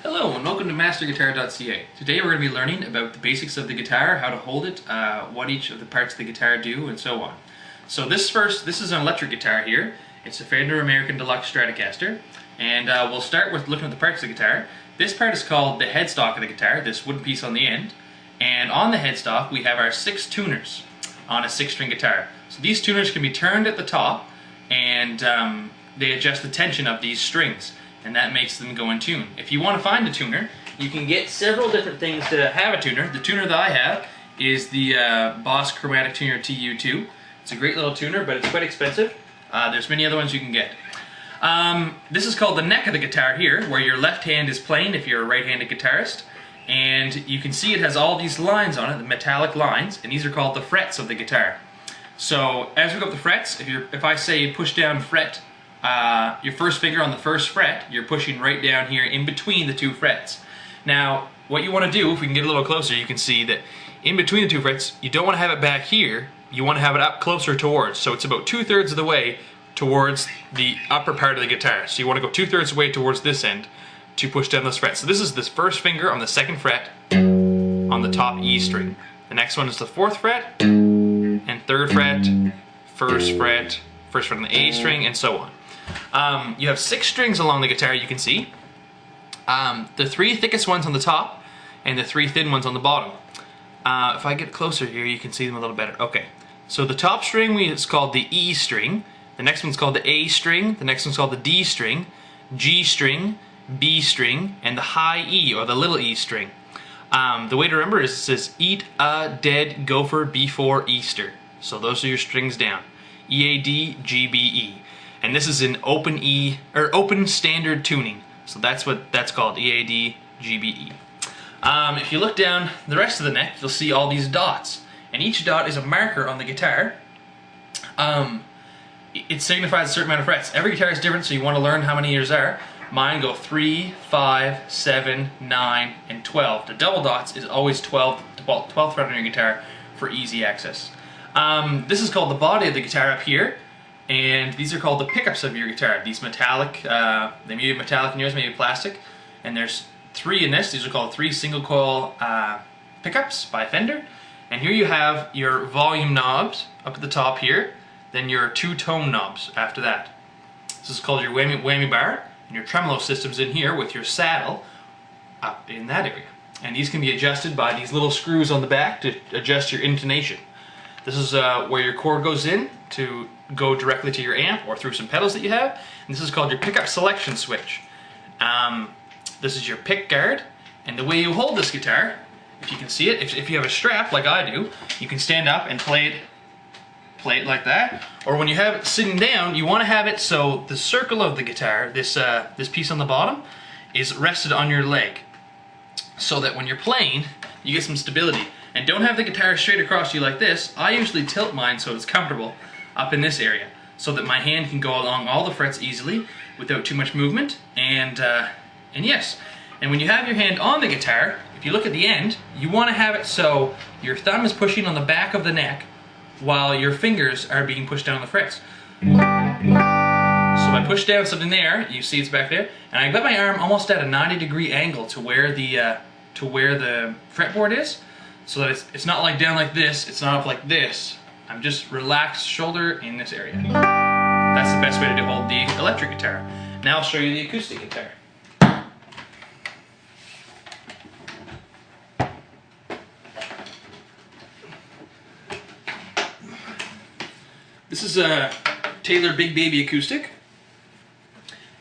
Hello and welcome to MasterGuitar.ca. Today we're going to be learning about the basics of the guitar, how to hold it, what each of the parts of the guitar do, and so on. So this is an electric guitar here. It's a Fender American Deluxe Stratocaster, and we'll start with looking at the parts of the guitar. This part is called the headstock of the guitar, this wooden piece on the end, and on the headstock we have our 6 tuners on a 6-string guitar. So these tuners can be turned at the top, and they adjust the tension of these strings, and that makes them go in tune. If you want to find a tuner, you can get several different things to have a tuner. The tuner that I have is the Boss Chromatic Tuner TU2. It's a great little tuner, but it's quite expensive. There's many other ones you can get. This is called the neck of the guitar here, where your left hand is playing if you're a right-handed guitarist. And you can see it has all these lines on it, the metallic lines, and these are called the frets of the guitar. So as we go up the frets, if I say push down fret, your first finger on the first fret, you're pushing right down here in between the 2 frets. Now, what you want to do, if we can get a little closer, you can see that in between the 2 frets, you don't want to have it back here, you want to have it up closer towards. So it's about 2/3 of the way towards the upper part of the guitar. So you want to go 2/3 of the way towards this end to push down those frets. So this is this first finger on the 2nd fret on the top E string. The next one is the 4th fret, and 3rd fret, 1st fret, 1st fret on the A string, and so on. You have 6 strings along the guitar, you can see. The 3 thickest ones on the top, and the 3 thin ones on the bottom. If I get closer here, you can see them a little better. Okay, so the top string is called the E string, the next one's called the A string, the next one's called the D string, G string, B string, and the high E, or the little E string. The way to remember is it says eat a dead gopher before Easter. So those are your strings down. E, A, D, G, B, E. And this is in open E, or open standard tuning. So that's what that's called, E, A, D, G, B, E. If you look down the rest of the neck, you'll see all these dots. And each dot is a marker on the guitar. It signifies a certain amount of frets. Every guitar is different, so you want to learn how many yours are. Mine go 3, 5, 7, 9, and 12. The double dots is always 12th fret on your guitar for easy access. This is called the body of the guitar up here, and these are called the pickups of your guitar. These metallic, they may be metallic in yours, maybe plastic, and there's 3 in this. These are called 3 single coil pickups by Fender. And here you have your volume knobs up at the top here, then your 2 tone knobs after that. This is called your whammy bar, and your tremolo system's in here with your saddle up in that area. And these can be adjusted by these little screws on the back to adjust your intonation. This is where your cord goes in to go directly to your amp or through some pedals that you have. And this is called your pickup selection switch. This is your pick guard, and the way you hold this guitar, if you can see it, if you have a strap like I do, you can stand up and play it like that. Or when you have it sitting down, you want to have it so the circle of the guitar, this piece on the bottom, is rested on your leg, so that when you're playing, you get some stability. And don't have the guitar straight across you like this. I usually tilt mine so it's comfortable up in this area, so that my hand can go along all the frets easily without too much movement. And yes, and when you have your hand on the guitar, if you look at the end, you want to have it so your thumb is pushing on the back of the neck while your fingers are being pushed down the frets. So if I push down something there, you see it's back there, and I got my arm almost at a 90-degree angle to where the fretboard is, so that it's not like down like this, it's not up like this. I'm just relaxed shoulder in this area. That's the best way to hold the electric guitar. Now I'll show you the acoustic guitar. This is a Taylor Big Baby acoustic,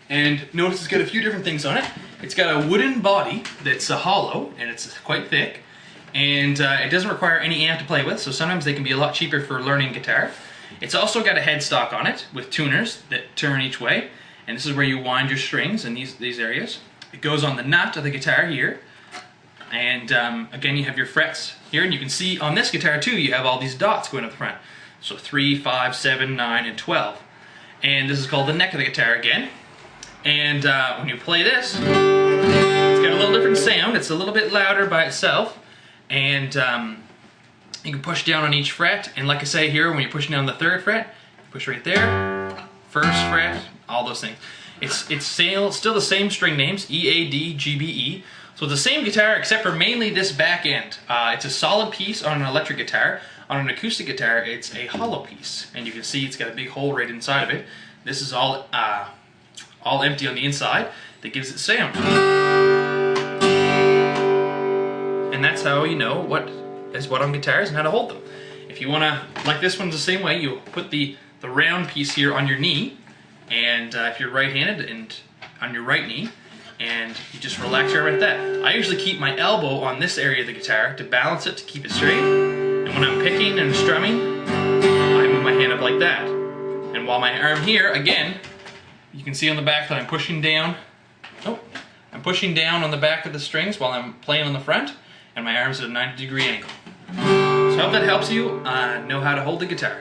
and notice it's got a few different things on it. It's got a wooden body that's hollow, and it's quite thick, and it doesn't require any amp to play with, so sometimes they can be a lot cheaper for learning guitar. It's also got a headstock on it with tuners that turn each way, and this is where you wind your strings in these areas. It goes on the nut of the guitar here, and again you have your frets here, and you can see on this guitar too you have all these dots going up the front. So 3, 5, 7, 9, and 12. And this is called the neck of the guitar again. And when you play this, it's got a little different sound. It's a little bit louder by itself. And you can push down on each fret. And like I say here, when you're pushing down the 3rd fret, push right there, first fret, all those things. It's still the same string names, E, A, D, G, B, E. So it's the same guitar except for mainly this back end. It's a solid piece on an electric guitar. On an acoustic guitar, it's a hollow piece, and you can see it's got a big hole right inside of it. This is all empty on the inside that gives it sound. And that's how you know what is what on guitars and how to hold them. If you want to, like this one's the same way, you put the round piece here on your knee, and if you're right-handed, and on your right knee, and you just relax your arm like that. I usually keep my elbow on this area of the guitar to balance it, to keep it straight. And when I'm picking and strumming, I move my hand up like that. And while my arm here, again, you can see on the back that I'm pushing down. Oh, I'm pushing down on the back of the strings while I'm playing on the front, and my arm's at a 90-degree angle. So I hope that helps you know how to hold the guitar.